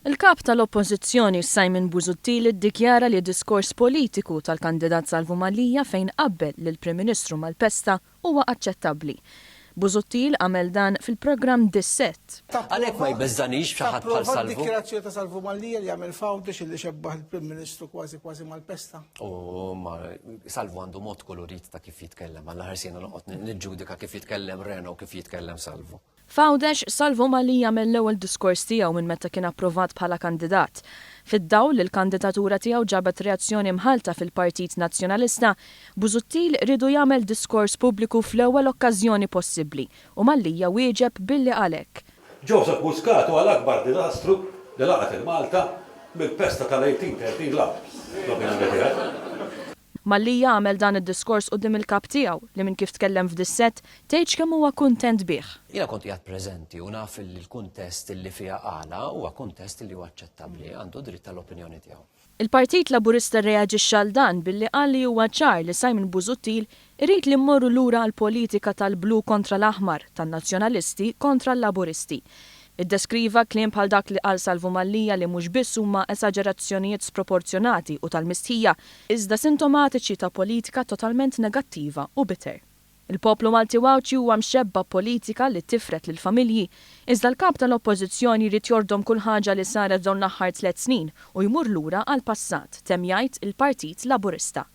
Il-kap tal-Oppożizzjoni Simon Busuttil iddikjara li diskors politiku tal-kandidat Salvo Mallia fejn qabbel lill-Prim Ministru Malpesta huwa aċċettabbli. Busuttil għamel dan fil-programm Disset. Għalhekk ma jbeżżanix xi ħadd bħal Salvo. Dikjarazzjoni ta' Salvo Mallia li għamel fawdex li xebbaħ il-Prim Ministru kważi Malpesta. Ma Salvo għandu mod kolorit ta' kif jitkellem, għalla ħarsina noqgħod niġġudika kif jitkellem Reno u kif jitkellem Salvo. Fawdex Salvo Mallia għamel l-ewwel diskors tiegħu minn meta kien approvat bħala kandidat. Fid-dawl li l-kandidatura tiegħu ġabet reazzjoni mħalta fil-Partit Nazzjonalista, Busuttil ridu jagħmel diskors pubbliku fl-ewwel okkażjoni possibbli u Mallia wieġeb billi għalek. Joseph Muscat huwa l-akbar diżastru li laqat il-Malta mill-pesta tal-1830 l-opinjoni. Mallia għamel dan id-diskors quddiem il-kap tiegħu li minn kif tkellem f'disset tgħid kemm huwa kuntent bih. Jiena kont qiegħed preżenti u naf li l-kuntest li fiha qala huwa kuntest li huwa aċċettabbli, għandu dritt tal-opinjoni tiegħu. Il-Partit Laburista reaġixxa għal dan billi qal li huwa ċar li Simon Busuttil irid li mmorru lura għall-politika tal-blu kontra l-aħmar, tan-nazzjonalisti kontra l-laburisti. Iddeskriva kliem bħal dak li qal Salvo Mallia li mhux biss huma esaġerazzjonijiet sproporzjonati u tal-mistħija, iżda sintomatiċi ta' politika totalment negattiva u bitter. Il-poplu Malti Wawċi huwa mxebba politika li tifret lil familji, iżda l-kap tal-Oppożizzjoni jrid jordom kull ħaġa li saret dawn l-aħħar 3 snin u jmur lura għall-passat, temm jgħid il-Partit Laburista.